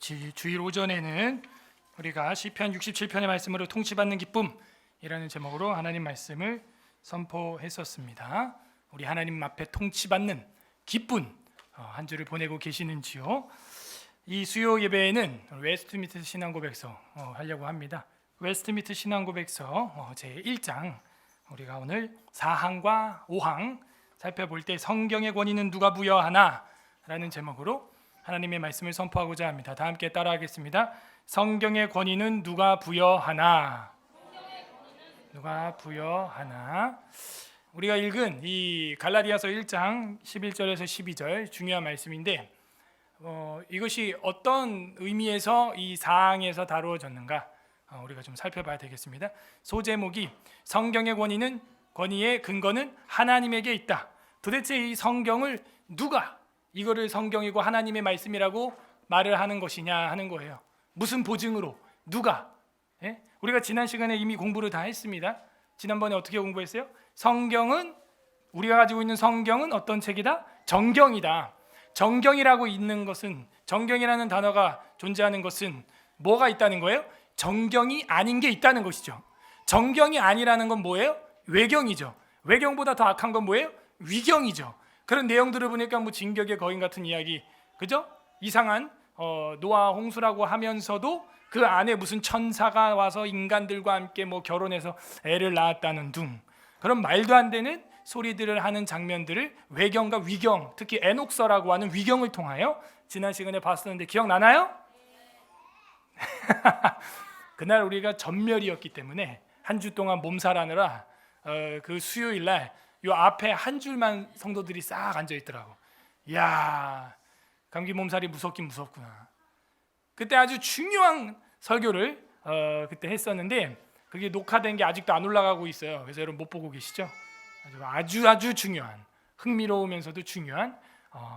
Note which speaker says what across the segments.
Speaker 1: 주일 오전에는 우리가 시편 67편의 말씀으로 통치받는 기쁨이라는 제목으로 하나님 말씀을 선포했었습니다. 우리 하나님 앞에 통치받는 기쁜 한 주를 보내고 계시는지요? 이 수요 예배에는 웨스트미트 신앙고백서 하려고 합니다. 웨스트미트 신앙고백서 제 1장 우리가 오늘 4항과 5항 살펴볼 때 성경의 권위는 누가 부여하나? 라는 제목으로 하나님의 말씀을 선포하고자 합니다. 다 함께 따라하겠습니다. 성경의 권위는 누가 부여하나? 누가 부여하나? 우리가 읽은 이 갈라디아서 1장 11절에서 12절 중요한 말씀인데 이것이 어떤 의미에서 이 사항에서 다루어졌는가 우리가 좀 살펴봐야 되겠습니다. 소제목이 성경의 권위의 근거는 하나님에게 있다. 도대체 이 성경을 누가 이거를 성경이고 하나님의 말씀이라고 말을 하는 것이냐 하는 거예요. 무슨 보증으로? 누가? 우리가 지난 시간에 이미 공부를 다 했습니다. 지난번에 어떻게 공부했어요? 성경은 우리가 가지고 있는 성경은 어떤 책이다? 정경이다. 정경이라고 있는 것은 정경이라는 단어가 존재하는 것은 뭐가 있다는 거예요? 정경이 아닌 게 있다는 것이죠. 정경이 아니라는 건 뭐예요? 외경이죠. 외경보다 더 악한 건 뭐예요? 위경이죠. 그런 내용들을 보니까 뭐 진격의 거인 같은 이야기, 그죠? 이상한 노아 홍수라고 하면서도 그 안에 무슨 천사가 와서 인간들과 함께 뭐 결혼해서 애를 낳았다는 둥 그런 말도 안 되는 소리들을 하는 장면들을 외경과 위경, 특히 에녹서라고 하는 위경을 통하여 지난 시간에 봤었는데 기억나나요? 그날 우리가 전멸이었기 때문에 한 주 동안 몸살하느라 그 수요일 날 요 앞에 한 줄만 성도들이 싹 앉아 있더라고. 이야, 감기 몸살이 무섭긴 무섭구나. 그때 아주 중요한 설교를 그때 했었는데 그게 녹화된 게 아직도 안 올라가고 있어요. 그래서 여러분 못 보고 계시죠? 아주 중요한, 흥미로우면서도 중요한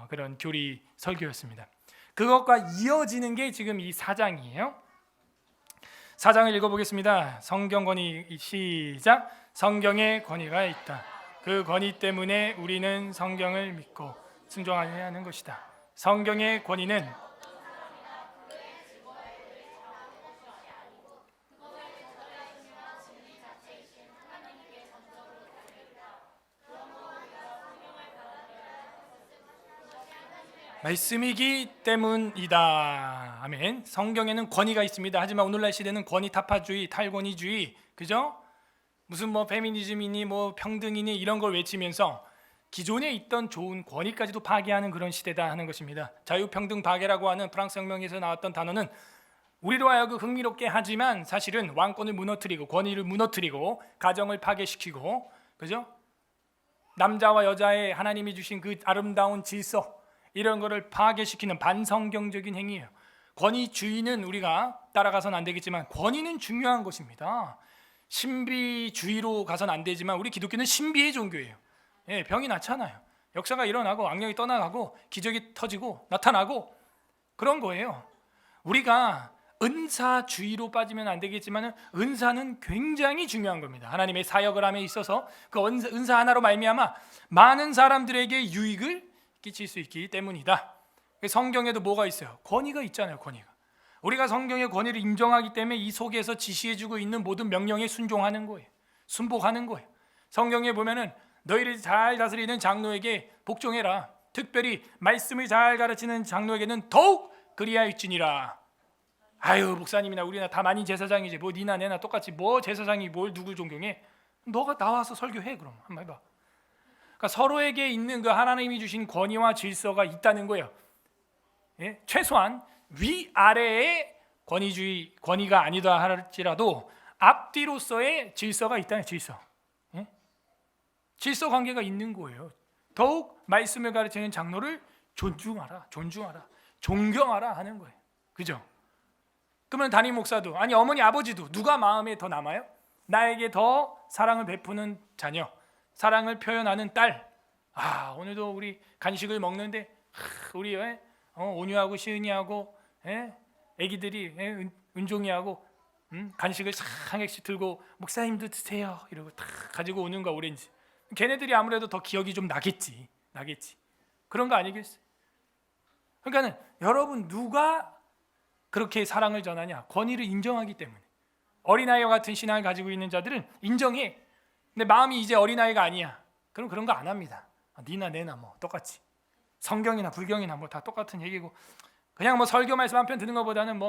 Speaker 1: 그런 교리 설교였습니다. 그것과 이어지는 게 지금 이 4장이에요. 4장을 읽어보겠습니다. 성경 권위 시작. 성경에 권위가 있다. 그 권위 때문에 우리는 성경을 믿고 순종해야 하는 것이다. 성경의 권위는 말씀이기 때문이다. 아멘. 성경에는 권위가 있습니다. 하지만 오늘날 시대는 권위 타파주의, 탈권위주의, 그죠? 무슨 뭐 페미니즘이니 뭐 평등이니 이런 걸 외치면서 기존에 있던 좋은 권위까지도 파괴하는 그런 시대다 하는 것입니다. 자유평등 파괴라고 하는 프랑스 혁명에서 나왔던 단어는 우리로 하여금 흥미롭게 하지만 사실은 왕권을 무너뜨리고 권위를 무너뜨리고 가정을 파괴시키고, 그죠? 남자와 여자의 하나님이 주신 그 아름다운 질서 이런 거를 파괴시키는 반성경적인 행위예요. 권위주의는 우리가 따라가서는 안 되겠지만 권위는 중요한 것입니다. 신비주의로 가서는 안 되지만 우리 기독교는 신비의 종교예요. 병이 나잖아요. 역사가 일어나고 악령이 떠나가고 기적이 터지고 나타나고 그런 거예요. 우리가 은사주의로 빠지면 안 되겠지만 은사는 굉장히 중요한 겁니다. 하나님의 사역을 함에 있어서 그 은사 하나로 말미암아 많은 사람들에게 유익을 끼칠 수 있기 때문이다. 성경에도 뭐가 있어요? 권위가 있잖아요. 권위가. 우리가 성경의 권위를 인정하기 때문에 이 속에서 지시해주고 있는 모든 명령에 순종하는 거예요. 순복하는 거예요. 성경에 보면은 너희를 잘 다스리는 장로에게 복종해라. 특별히 말씀을 잘 가르치는 장로에게는 더욱 그리하일지니라. 아유, 목사님이나 우리나 다 많이 제사장이지 뭐 니나 내나 똑같이 뭐 제사장이 뭘 누굴 존경해? 너가 나와서 설교해. 그럼 한번 해봐. 그러니까 서로에게 있는 그 하나님이 주신 권위와 질서가 있다는 거예요. 최소한 위아래의 권위가 아니다 할지라도 앞뒤로서의 질서가 있다는 질서. 질서 관계가 있는 거예요. 더욱 말씀을 가르치는 장로를 존중하라, 존경하라 하는 거예요. 그죠? 그러면 담임 목사도 아니 어머니 아버지도 누가 마음에 더 남아요? 나에게 더 사랑을 베푸는 자녀, 사랑을 표현하는 딸. 오늘도 우리 간식을 먹는데 우리 온유하고 시은이하고 애기들이 은종이하고 간식을 싹 한 개씩 들고 목사님도 드세요 이러고 다 가지고 오는 거 오렌지. 걔네들이 아무래도 더 기억이 좀 나겠지. 그런 거 아니겠어요? 그러니까는 여러분 누가 그렇게 사랑을 전하냐? 권위를 인정하기 때문에. 어린아이와 같은 신앙을 가지고 있는 자들은 인정해. 근데 마음이 이제 어린아이가 아니야. 그럼 그런 거 안 합니다. 니나 내나 뭐 똑같이. 성경이나 불경이나 뭐 다 똑같은 얘기고, 그냥 뭐 설교 말씀 한 편 듣는 것보다는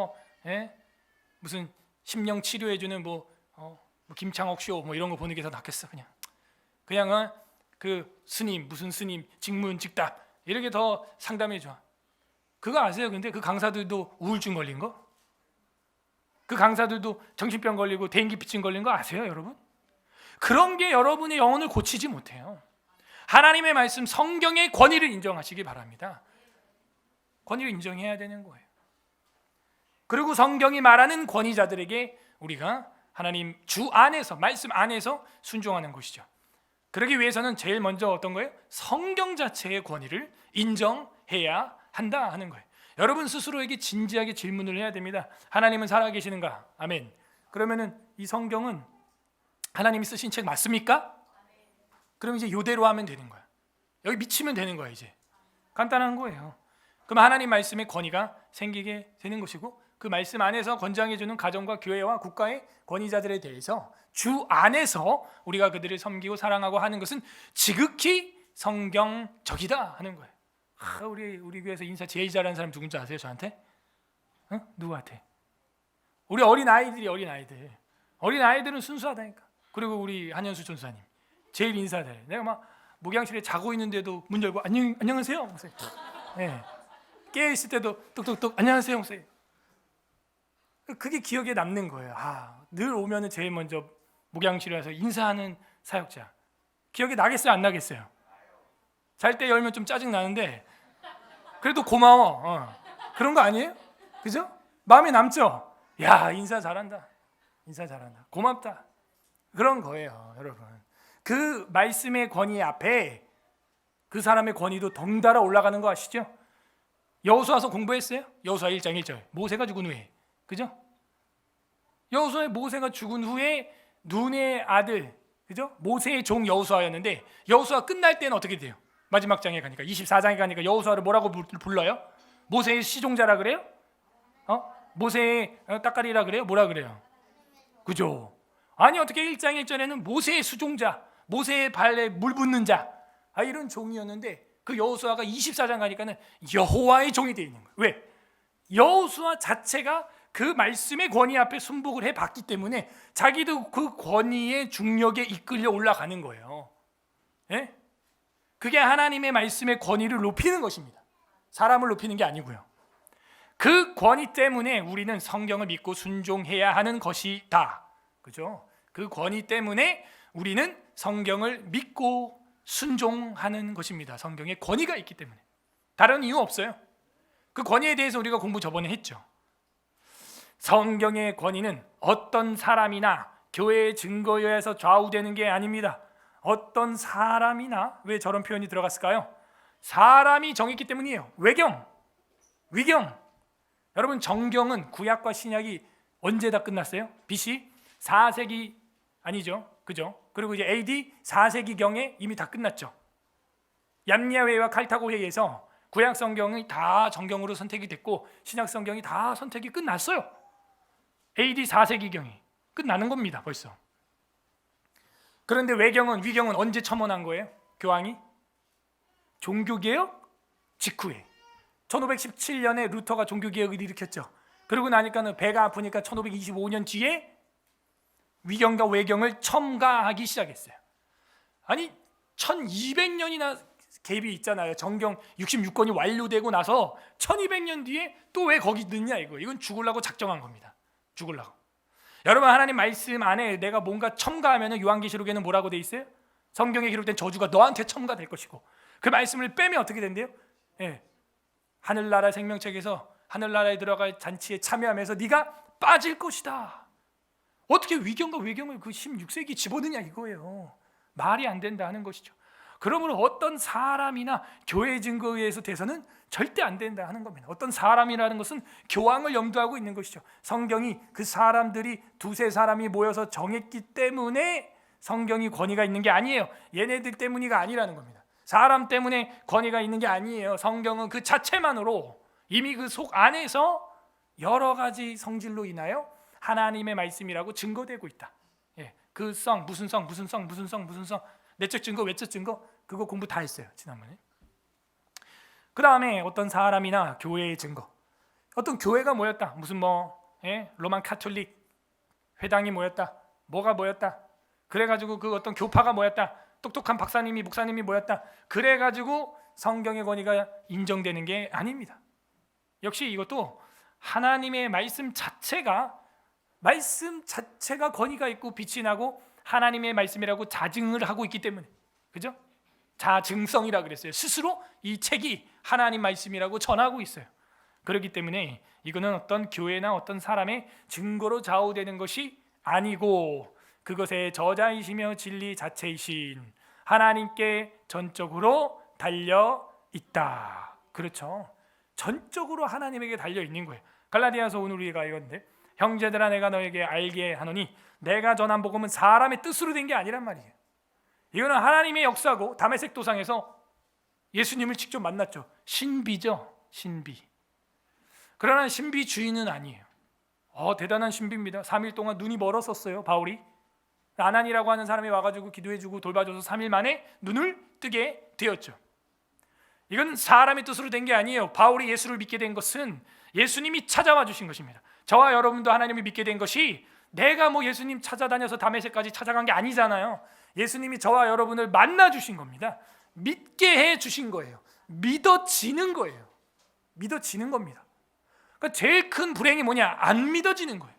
Speaker 1: 무슨 심령 치료해주는 뭐 김창옥 쇼 뭐 이런 거 보는 게 더 낫겠어. 그냥 그 스님 무슨 스님 직문직답 이렇게 더 상담해 줘. 그거 아세요? 근데 그 강사들도 우울증 걸린 거? 그 강사들도 정신병 걸리고 대인기피증 걸린 거 아세요, 여러분? 그런 게 여러분의 영혼을 고치지 못해요. 하나님의 말씀 성경의 권위를 인정하시기 바랍니다. 권위를 인정해야 되는 거예요. 그리고 성경이 말하는 권위자들에게 우리가 하나님 주 안에서, 말씀 안에서 순종하는 것이죠. 그러기 위해서는 제일 먼저 어떤 거예요? 성경 자체의 권위를 인정해야 한다 하는 거예요. 여러분 스스로에게 진지하게 질문을 해야 됩니다. 하나님은 살아계시는가? 아멘. 그러면은 이 성경은 하나님이 쓰신 책 맞습니까? 그럼 이제 이대로 하면 되는 거야. 여기 미치면 되는 거야. 이제 간단한 거예요. 그럼 하나님 말씀의 권위가 생기게 되는 것이고, 그 말씀 안에서 권장해주는 가정과 교회와 국가의 권위자들에 대해서 주 안에서 우리가 그들을 섬기고 사랑하고 하는 것은 지극히 성경적이다 하는 거예요. 우리 교회에서 인사 제일 잘하는 사람 누군지 아세요? 저한테? 누구한테? 우리 어린아이들은 순수하다니까. 그리고 우리 한현수 전사님 제일 인사 잘해. 내가 막 목양실에 자고 있는데도 문 열고 안녕하세요 목사님. 네. 깨어 있을 때도 똑똑똑 안녕하세요 목사님. 그게 기억에 남는 거예요. 늘 오면은 제일 먼저 목양실에 와서 인사하는 사역자. 기억에 나겠어요, 안 나겠어요? 잘 때 열면 좀 짜증 나는데 그래도 고마워. 그런 거 아니에요? 그죠? 마음에 남죠? 야, 인사 잘한다. 고맙다. 그런 거예요, 여러분. 그 말씀의 권위 앞에 그 사람의 권위도 덩달아 올라가는 거 아시죠? 여호수아서 공부했어요? 여호수아 1장 1절. 모세가 죽은 후에. 그죠? 여호수아의 모세가 죽은 후에 눈의 아들, 그죠? 모세의 종 여호수아였는데, 여호수아 끝날 때는 어떻게 돼요? 마지막 장에 가니까 24장에 가니까 여호수아를 뭐라고 불러요? 모세의 시종자라 그래요? 모세의 따까리라 그래요? 뭐라 그래요? 그죠? 아니 어떻게 1장 1절에는 모세의 수종자, 모세의 발에 물 붓는 자, 이런 종이었는데 그 여호수아가 24장 가니까는 여호와의 종이 되어 있는 거예요. 왜? 여호수아 자체가 그 말씀의 권위 앞에 순복을 해봤기 때문에 자기도 그 권위의 중력에 이끌려 올라가는 거예요. 예? 그게 하나님의 말씀의 권위를 높이는 것입니다. 사람을 높이는 게 아니고요. 그 권위 때문에 우리는 성경을 믿고 순종해야 하는 것이다. 그죠? 그 권위 때문에 우리는 성경을 믿고 순종하는 것입니다. 성경에 권위가 있기 때문에. 다른 이유 없어요. 그 권위에 대해서 우리가 공부 저번에 했죠. 성경의 권위는 어떤 사람이나 교회의 증거에 의해서 좌우되는 게 아닙니다. 어떤 사람이나, 왜 저런 표현이 들어갔을까요? 사람이 정했기 때문이에요. 위경. 여러분 정경은 구약과 신약이 언제 다 끝났어요? BC 4세기 아니죠? 그죠? 그리고 이제 AD 4세기경에 이미 다 끝났죠. 얌야회와 칼타고 회의에서 구약 성경이 다 정경으로 선택이 됐고 신약 성경이 다 선택이 끝났어요. AD 4세기경이 끝나는 겁니다, 벌써. 그런데 위경은 언제 첨언한 거예요? 교황이? 종교개혁 직후에 1517년에 루터가 종교개혁을 일으켰죠. 그러고 나니까는 배가 아프니까 1525년 뒤에 위경과 외경을 첨가하기 시작했어요. 아니 1200년이나 갭이 있잖아요. 정경 66권이 완료되고 나서 1200년 뒤에 또 왜 거기 넣냐 이거. 이건 죽으려고 작정한 겁니다. 죽으려고. 여러분 하나님 말씀 안에 내가 뭔가 첨가하면 요한계시록에는 뭐라고 돼 있어요? 성경에 기록된 저주가 너한테 첨가될 것이고 그 말씀을 빼면 어떻게 된대요? 하늘나라 생명책에서 하늘나라에 들어갈 잔치에 참여하면서 네가 빠질 것이다. 어떻게 위경과 외경을 그 16세기 집어넣냐 이거예요. 말이 안 된다 하는 것이죠. 그러므로 어떤 사람이나 교회 증거에 의해서 돼서는 절대 안 된다 하는 겁니다. 어떤 사람이라는 것은 교황을 염두하고 있는 것이죠. 성경이 그 사람들이 두세 사람이 모여서 정했기 때문에 성경이 권위가 있는 게 아니에요. 얘네들 때문이가 아니라는 겁니다. 사람 때문에 권위가 있는 게 아니에요. 성경은 그 자체만으로 이미 그 속 안에서 여러 가지 성질로 인하여 하나님의 말씀이라고 증거되고 있다. 그 무슨 성, 내적 증거, 외적 증거, 그거 공부 다 했어요 지난번에. 그 다음에 어떤 사람이나 교회의 증거, 어떤 교회가 모였다, 무슨 로만 카톨릭 회당이 모였다, 뭐가 모였다, 그래가지고 그 어떤 교파가 모였다, 똑똑한 박사님이 목사님이 모였다, 그래가지고 성경의 권위가 인정되는 게 아닙니다. 역시 이것도 하나님의 말씀 자체가 권위가 있고 빛이 나고 하나님의 말씀이라고 자증을 하고 있기 때문에, 그죠? 자증성이라 그랬어요. 스스로 이 책이 하나님 말씀이라고 전하고 있어요. 그렇기 때문에 이거는 어떤 교회나 어떤 사람의 증거로 좌우되는 것이 아니고 그것의 저자이시며 진리 자체이신 하나님께 전적으로 달려 있다. 그렇죠? 전적으로 하나님에게 달려 있는 거예요. 갈라디아서 오늘 우리가 이건데, 형제들아 내가 너에게 알게 하노니 내가 전한 복음은 사람의 뜻으로 된 게 아니란 말이에요. 이거는 하나님의 역사고, 다메섹 도상에서 예수님을 직접 만났죠. 신비죠, 신비. 그러나 신비 주인은 아니에요. 대단한 신비입니다. 3일 동안 눈이 멀었었어요, 바울이. 아난이라고 하는 사람이 와가지고 기도해주고 돌봐줘서 3일 만에 눈을 뜨게 되었죠. 이건 사람의 뜻으로 된 게 아니에요. 바울이 예수를 믿게 된 것은 예수님이 찾아와 주신 것입니다. 저와 여러분도 하나님을 믿게 된 것이 내가 예수님 찾아다녀서 다메섹까지 찾아간 게 아니잖아요. 예수님이 저와 여러분을 만나 주신 겁니다. 믿게 해 주신 거예요. 믿어지는 거예요. 믿어지는 겁니다. 그러니까 제일 큰 불행이 뭐냐? 안 믿어지는 거예요.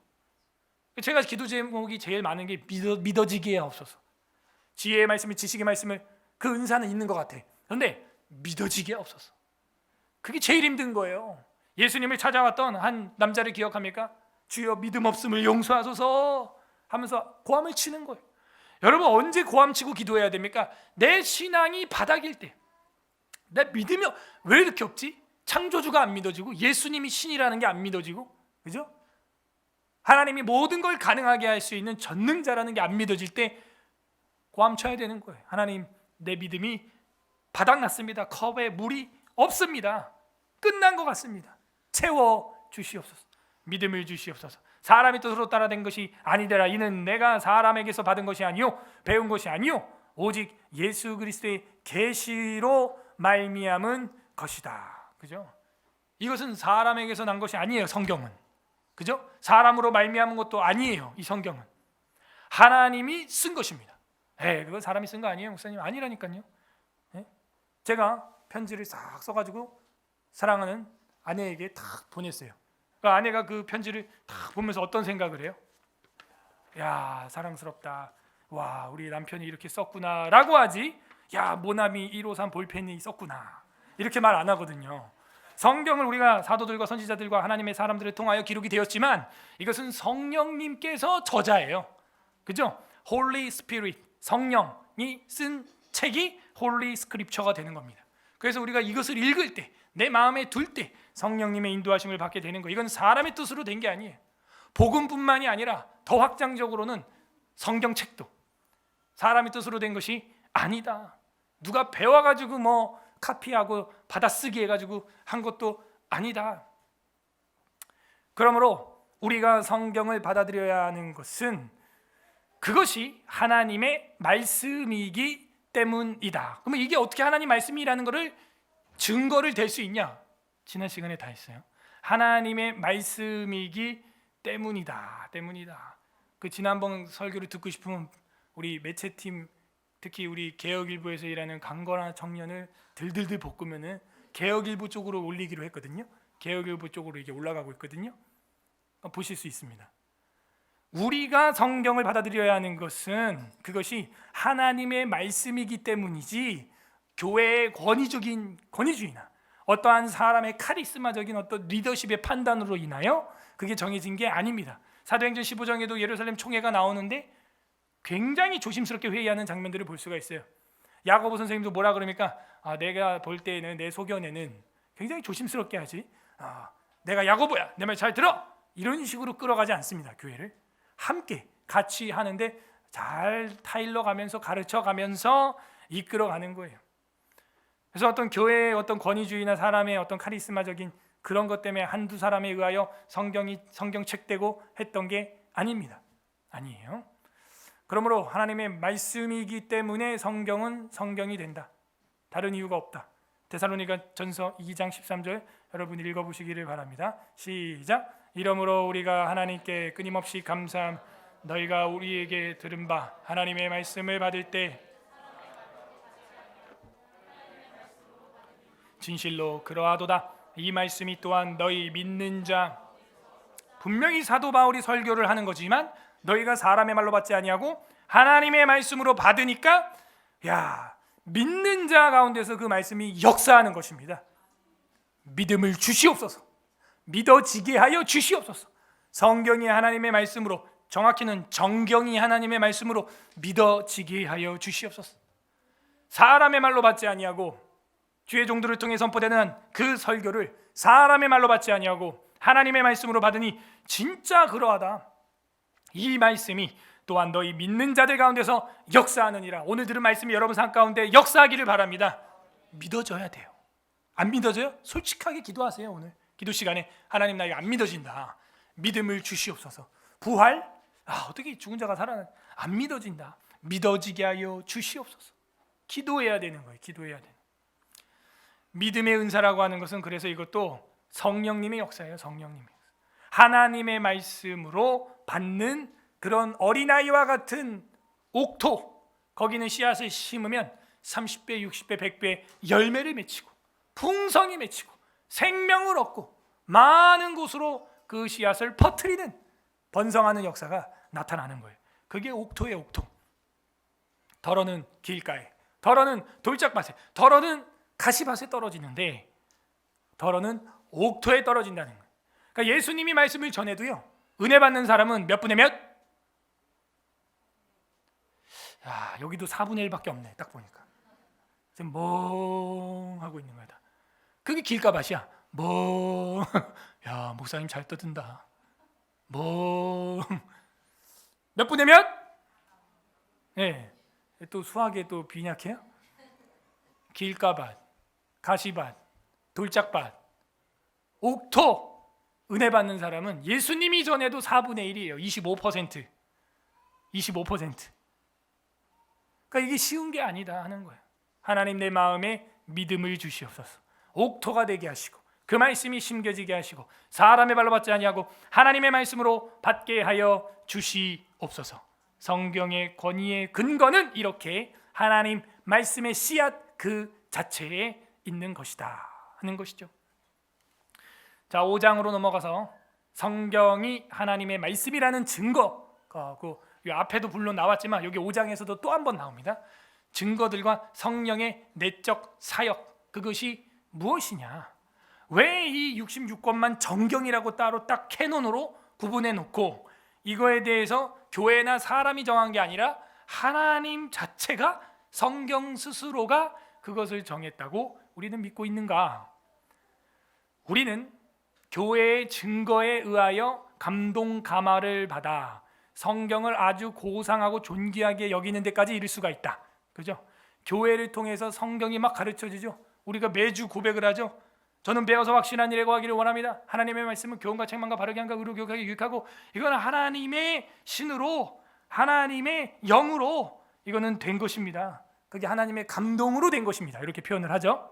Speaker 1: 제가 기도 제목이 제일 많은 게 믿어지게 하옵소서. 지혜의 말씀을, 지식의 말씀을, 그 은사는 있는 것 같아. 그런데 믿어지게 하옵소서. 그게 제일 힘든 거예요. 예수님을 찾아왔던 한 남자를 기억합니까? 주여 믿음 없음을 용서하소서 하면서 고함을 치는 거예요. 여러분, 언제 고함치고 기도해야 됩니까? 내 신앙이 바닥일 때. 내 믿음이 왜 이렇게 없지? 창조주가 안 믿어지고 예수님이 신이라는 게 안 믿어지고, 그죠? 하나님이 모든 걸 가능하게 할 수 있는 전능자라는 게 안 믿어질 때 고함쳐야 되는 거예요. 하나님, 내 믿음이 바닥났습니다. 컵에 물이 없습니다. 끝난 것 같습니다. 채워 주시옵소서. 믿음을 주시옵소서. 사람의 뜻으로 따라된 것이 아니더라. 이는 내가 사람에게서 받은 것이 아니요 배운 것이 아니요 오직 예수 그리스도의 계시로 말미암은 것이다. 그죠? 이것은 사람에게서 난 것이 아니에요. 성경은, 그죠? 사람으로 말미암은 것도 아니에요. 이 성경은 하나님이 쓴 것입니다. 그건 사람이 쓴 거 아니에요, 목사님? 아니라니까요. 제가 편지를 싹 써가지고 사랑하는 아내에게 탁 보냈어요. 그러니까 아내가 그 편지를 탁 보면서 어떤 생각을 해요? 야, 사랑스럽다. 와, 우리 남편이 이렇게 썼구나 라고 하지, 야, 모나미 153 볼펜이 썼구나 이렇게 말 안 하거든요. 성경을 우리가 사도들과 선지자들과 하나님의 사람들을 통하여 기록이 되었지만 이것은 성령님께서 저자예요. 그죠? Holy Spirit, 성령이 쓴 책이 홀리 스크립처가 되는 겁니다. 그래서 우리가 이것을 읽을 때, 내 마음에 둘 때 성령님의 인도하심을 받게 되는 거. 이건 사람의 뜻으로 된 게 아니에요. 복음뿐만이 아니라 더 확장적으로는 성경책도 사람의 뜻으로 된 것이 아니다. 누가 배워가지고 카피하고 받아쓰기 해가지고 한 것도 아니다. 그러므로 우리가 성경을 받아들여야 하는 것은 그것이 하나님의 말씀이기 때문이다. 그러면 이게 어떻게 하나님 말씀이라는 것을 증거를 댈 수 있냐? 지난 시간에 다 했어요. 하나님의 말씀이기 때문이다. 그 지난번 설교를 듣고 싶으면 우리 매체팀, 특히 우리 개혁일보에서 일하는 강건한 청년을 들들들 볶으면은 개혁일보 쪽으로 올리기로 했거든요. 개혁일보 쪽으로 이게 올라가고 있거든요. 보실 수 있습니다. 우리가 성경을 받아들여야 하는 것은 그것이 하나님의 말씀이기 때문이지 교회의 권위주의나 어떠한 사람의 카리스마적인 어떤 리더십의 판단으로 인하여 그게 정해진 게 아닙니다. 사도행전 15장에도 예루살렘 총회가 나오는데 굉장히 조심스럽게 회의하는 장면들을 볼 수가 있어요. 야고보 선생님도 뭐라 그럽니까? 내가 볼 때는 내 소견에는 굉장히 조심스럽게 하지. 내가 야고보야, 내 말 잘 들어. 이런 식으로 끌어가지 않습니다. 교회를 함께 같이 하는데 잘 타일러 가면서 가르쳐 가면서 이끌어가는 거예요. 그래서 어떤 교회의 어떤 권위주의나 사람의 어떤 카리스마적인 그런 것 때문에 한두 사람에 의하여 성경책되고 했던 게 아닙니다. 아니에요. 그러므로 하나님의 말씀이기 때문에 성경은 성경이 된다. 다른 이유가 없다. 데살로니가 전서 2장 13절 여러분 읽어보시기를 바랍니다. 시작. 이러므로 우리가 하나님께 끊임없이 감사함 너희가 우리에게 들은 바 하나님의 말씀을 받을 때 진실로 그러하도다. 이 말씀이 또한 너희 믿는 자, 분명히 사도 바울이 설교를 하는 거지만 너희가 사람의 말로 받지 아니하고 하나님의 말씀으로 받으니까 믿는 자 가운데서 그 말씀이 역사하는 것입니다. 믿음을 주시옵소서. 믿어지게 하여 주시옵소서. 성경이 하나님의 말씀으로, 정확히는 정경이 하나님의 말씀으로 믿어지게 하여 주시옵소서. 사람의 말로 받지 아니하고 주의 종들을 통해 선포되는 그 설교를 사람의 말로 받지 아니하고 하나님의 말씀으로 받으니 진짜 그러하다. 이 말씀이 또한 너희 믿는 자들 가운데서 역사하느니라. 오늘 들은 말씀이 여러분 삶 가운데 역사하기를 바랍니다. 믿어져야 돼요. 안 믿어져요? 솔직하게 기도하세요. 오늘 기도 시간에 하나님 나 이거 안 믿어진다. 믿음을 주시옵소서. 부활? 어떻게 죽은 자가 살아나? 안 믿어진다. 믿어지게 하여 주시옵소서. 기도해야 되는 거예요. 기도해야 되는. 믿음의 은사라고 하는 것은 그래서 이것도 성령님의 역사예요. 성령님의 역사. 하나님의 말씀으로 받는 그런 어린아이와 같은 옥토, 거기는 씨앗을 심으면 30배, 60배, 100배 열매를 맺히고 풍성이 맺히고 생명을 얻고 많은 곳으로 그 씨앗을 퍼뜨리는 번성하는 역사가 나타나는 거예요. 그게 옥토예요. 옥토. 덜어는 길가에, 덜어는 돌짝밭에, 덜어는 가시밭에 떨어지는데 덜어는 옥토에 떨어진다는 거예요. 그러니까 예수님이 말씀을 전해도요, 은혜 받는 사람은 몇 분의 몇? 여기도 4분의 1밖에 없네. 딱 보니까 지금 멍하고 있는 거다. 그게 길가밭이야. 멍. 야, 목사님 잘 떠든다. 멍. 몇 분의 몇? 네. 또 수학에 또 빈약해요? 길가밭, 가시밭, 돌짝밭, 옥토. 은혜 받는 사람은 예수님이 전에도 4분의 1이에요. 25%. 25%. 그러니까 이게 쉬운 게 아니다 하는 거예요. 하나님 내 마음에 믿음을 주시옵소서. 옥토가 되게 하시고 그 말씀이 심겨지게 하시고 사람의 발로 받지 아니하고 하나님의 말씀으로 받게 하여 주시옵소서. 성경의 권위의 근거는 이렇게 하나님 말씀의 씨앗 그 자체에 있는 것이다 하는 것이죠. 자, 5장으로 넘어가서 성경이 하나님의 말씀이라는 증거하고 이 앞에도 물론 나왔지만 여기 5장에서도 또 한 번 나옵니다. 증거들과 성령의 내적 사역, 그것이 무엇이냐? 왜 이 66권만 정경이라고 따로 딱 캐논으로 구분해 놓고 이거에 대해서 교회나 사람이 정한 게 아니라 하나님 자체가 성경 스스로가 그것을 정했다고 우리는 믿고 있는가? 우리는 교회의 증거에 의하여 감동 감화를 받아 성경을 아주 고상하고 존귀하게 여기는 데까지 이를 수가 있다. 그죠? 교회를 통해서 성경이 막 가르쳐지죠. 우리가 매주 고백을 하죠. 저는 배워서 확신한 일에 거하기를 원합니다. 하나님의 말씀은 교훈과 책망과 바르게 함과 의로 교육하게 유익하고, 이거는 하나님의 신으로 하나님의 영으로 이거는 된 것입니다. 그게 하나님의 감동으로 된 것입니다. 이렇게 표현을 하죠.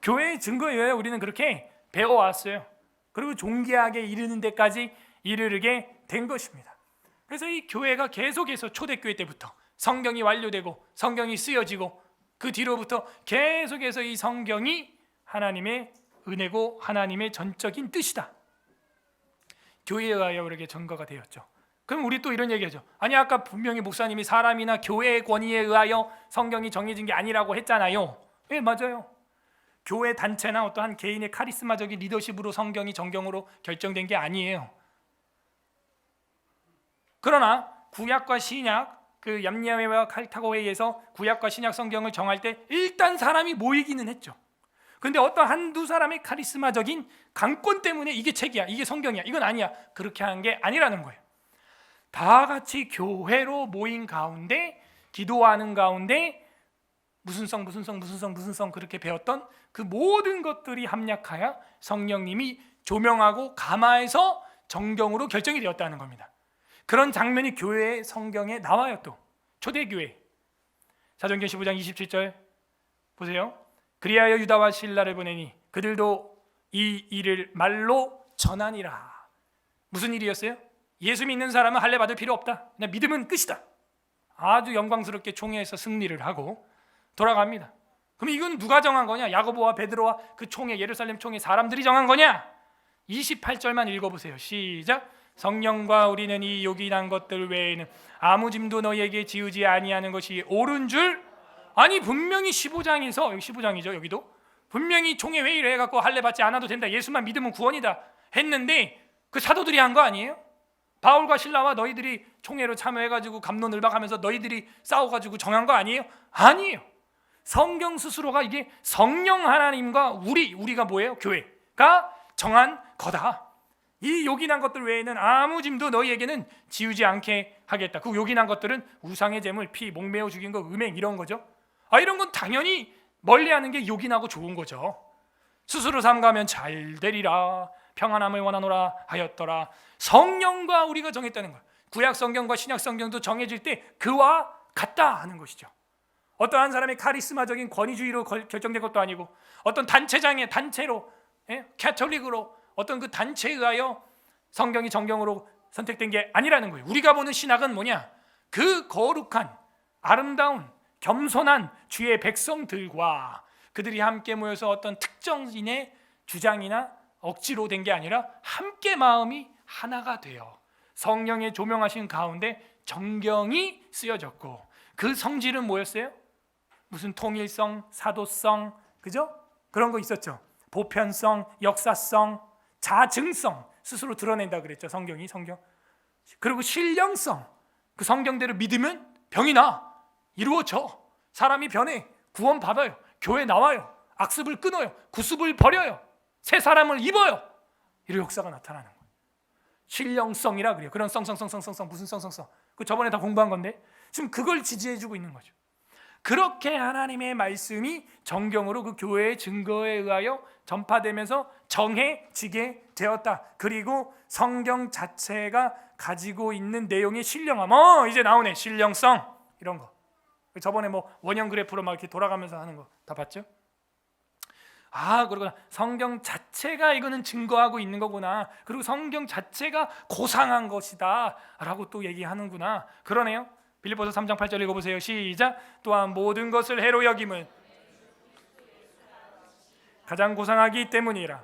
Speaker 1: 교회의 증거에 의해 우리는 그렇게 배워왔어요. 그리고 존귀하게 이르는 데까지 이르게 된 것입니다. 그래서 이 교회가 계속해서 초대교회 때부터 성경이 완료되고 성경이 쓰여지고 그 뒤로부터 계속해서 이 성경이 하나님의 은혜고 하나님의 전적인 뜻이다. 교회에 의하여 우리에게 증거가 되었죠. 그럼 우리 또 이런 얘기하죠. 아니 아까 분명히 목사님이 사람이나 교회의 권위에 의하여 성경이 정해진 게 아니라고 했잖아요. 예, 맞아요. 교회 단체나 어떠한 개인의 카리스마적인 리더십으로 성경이 정경으로 결정된 게 아니에요. 그러나 구약과 신약, 그 얌야회와 칼타고 회의에서 구약과 신약 성경을 정할 때 일단 사람이 모이기는 했죠. 근데 어떤 한두 사람의 카리스마적인 강권 때문에 이게 책이야, 이게 성경이야, 이건 아니야, 그렇게 한 게 아니라는 거예요. 다 같이 교회로 모인 가운데, 기도하는 가운데 무슨 성 그렇게 배웠던 그 모든 것들이 합력하여 성령님이 조명하고 감화해서 정경으로 결정이 되었다는 겁니다. 그런 장면이 교회의 성경에 나와요. 또 초대교회 사도행전 15장 27절 보세요. 그리하여 유다와 실라를 보내니 그들도 이 일을 말로 전하니라. 무슨 일이었어요? 예수 믿는 사람은 할례 받을 필요 없다. 그냥 믿으면 끝이다. 아주 영광스럽게 총회에서 승리를 하고 돌아갑니다. 그럼 이건 누가 정한 거냐? 야고보와 베드로와 그 총회, 예루살렘 총회 사람들이 정한 거냐? 28절만 읽어보세요. 시작. 성령과 우리는 이 요긴한 것들 외에는 아무 짐도 너희에게 지우지 아니하는 것이 옳은 줄. 아니 분명히 15장에서, 여기 15장이죠. 여기도 분명히 총회 회의를 해갖고 할례 받지 않아도 된다, 예수만 믿으면 구원이다 했는데 그 사도들이 한 거 아니에요? 바울과 실라와 너희들이 총회로 참여해가지고 갑론을박하면서 너희들이 싸워가지고 정한 거 아니에요? 아니에요. 성경 스스로가 이게 성령 하나님과 우리가 뭐예요? 교회가 정한 거다. 이 요긴한 것들 외에는 아무 짐도 너희에게는 지우지 않게 하겠다. 그 요긴한 것들은 우상의 제물, 피, 목매어 죽인 거, 음행 이런 거죠. 이런 건 당연히 멀리하는 게 요긴하고 좋은 거죠. 스스로 삼가면 잘 되리라, 평안함을 원하노라 하였더라. 성령과 우리가 정했다는 거예요. 구약 성경과 신약 성경도 정해질 때 그와 같다 하는 것이죠. 어떠한 사람의 카리스마적인 권위주의로 결정된 것도 아니고 어떤 단체로 캐톨릭으로 어떤 그 단체에 의하여 성경이 정경으로 선택된 게 아니라는 거예요. 우리가 보는 신학은 뭐냐? 그 거룩한 아름다운 겸손한 주의 백성들과 그들이 함께 모여서 어떤 특정인의 주장이나 억지로 된 게 아니라 함께 마음이 하나가 되어 성령의 조명하신 가운데 정경이 쓰여졌고 그 성질은 뭐였어요? 무슨 통일성, 사도성, 그죠? 그런 거 있었죠. 보편성, 역사성, 자증성 스스로 드러낸다 그랬죠. 성경. 그리고 신령성, 그 성경대로 믿으면 병이 나, 이루어져, 사람이 변해, 구원 받아요, 교회 나와요, 악습을 끊어요, 구습을 버려요, 새 사람을 입어요. 이런 역사가 나타나는 거예요. 신령성이라 그래요. 그런 성성 무슨 성성. 그 저번에 다 공부한 건데 지금 그걸 지지해주고 있는 거죠. 그렇게 하나님의 말씀이 정경으로 그 교회의 증거에 의하여 전파되면서 정해지게 되었다. 그리고 성경 자체가 가지고 있는 내용의 신령함, 이제 나오네. 신령성 이런 거. 저번에 뭐 원형 그래프로 막 이렇게 돌아가면서 하는 거 다 봤죠? 그러구나. 성경 자체가 이거는 증거하고 있는 거구나. 그리고 성경 자체가 고상한 것이다 라고 또 얘기하는구나. 그러네요. 빌립보서 3장 8절 읽어보세요. 시작. 또한 모든 것을 해로 여김은 가장 고상하기 때문이라.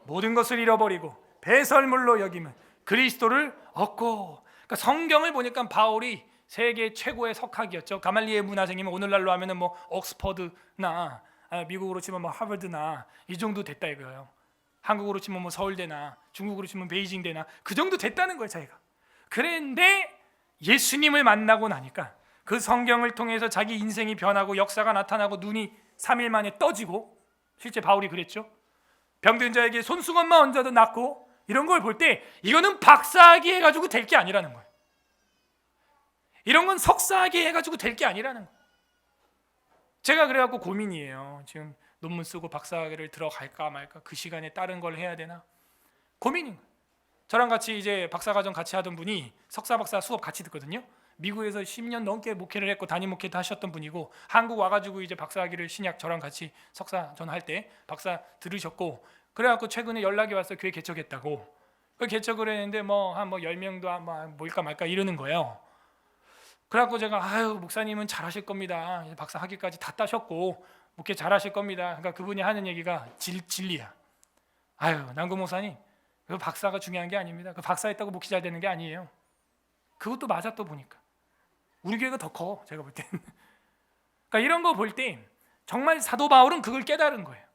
Speaker 1: 모든 것을 잃어버리고 배설물로 여김은 그리스도를 얻고. 그러니까 성경을 보니까 바울이 세계 최고의 석학이었죠. 가말리엘 문화생이면 오늘날로 하면은 뭐 옥스퍼드나 미국으로 치면 뭐 하버드나 이 정도 됐다 이거예요. 한국으로 치면 뭐 서울대나 중국으로 치면 베이징대나 그 정도 됐다는 거예요, 자기가. 그런데 예수님을 만나고 나니까 그 성경을 통해서 자기 인생이 변하고 역사가 나타나고 눈이 3일 만에 떠지고, 실제 바울이 그랬죠. 병든 자에게 손수건만 얹어도 낫고, 이런 걸 볼 때 이거는 박사학위 해가지고 될 게 아니라는 거예요. 이런 건 석사학위 해가지고 될 게 아니라는 거예요. 제가 그래갖고 고민이에요. 지금 논문 쓰고 박사학위를 들어갈까 말까, 그 시간에 다른 걸 해야 되나 고민인 거예요. 저랑 같이 이제 박사과정 같이 하던 분이 석사 박사 수업 같이 듣거든요. 미국에서 10년 넘게 목회를 했고 담임 목회도 하셨던 분이고, 한국 와가지고 이제 박사학위를 신약 저랑 같이 석사 전할 때 박사 들으셨고, 그래갖고 최근에 연락이 왔어요. 교회 개척했다고. 그 개척을 했는데 뭐 한 10명도 모일까 말까 이러는 거예요. 그래갖고 제가 목사님은 잘하실 겁니다. 박사 학위까지 다 따셨고 목회 잘하실 겁니다. 그러니까 그분이 하는 얘기가 진리야. 남구 목사님, 그 박사가 중요한 게 아닙니다. 그 박사 했다고 목회 잘 되는 게 아니에요. 그것도 맞아. 또 보니까 우리 교회가 더 커, 제가 볼 때는. 그러니까 이런 거 볼 때 정말 사도 바울은 그걸 깨달은 거예요.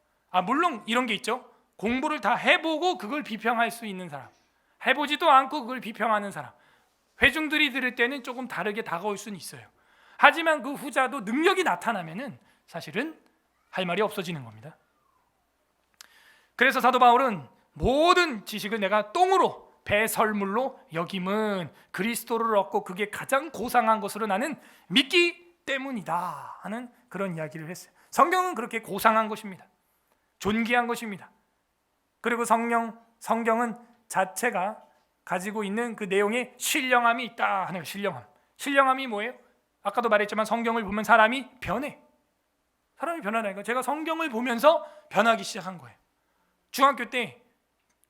Speaker 1: 물론 이런 게 있죠. 공부를 다 해보고 그걸 비평할 수 있는 사람, 해보지도 않고 그걸 비평하는 사람, 회중들이 들을 때는 조금 다르게 다가올 수는 있어요. 하지만 그 후자도 능력이 나타나면은 사실은 할 말이 없어지는 겁니다. 그래서 사도 바울은 모든 지식을 내가 똥으로 배설물로 여김은 그리스도를 얻고 그게 가장 고상한 것으로 나는 믿기 때문이다 하는 그런 이야기를 했어요. 성경은 그렇게 고상한 것입니다. 존귀한 것입니다. 그리고 성경은 자체가 가지고 있는 그 내용에 신령함이 있다 하는 거예요. 신령함이 뭐예요? 아까도 말했지만 성경을 보면 사람이 변해. 사람이 변하다니까. 제가 성경을 보면서 변하기 시작한 거예요. 중학교 때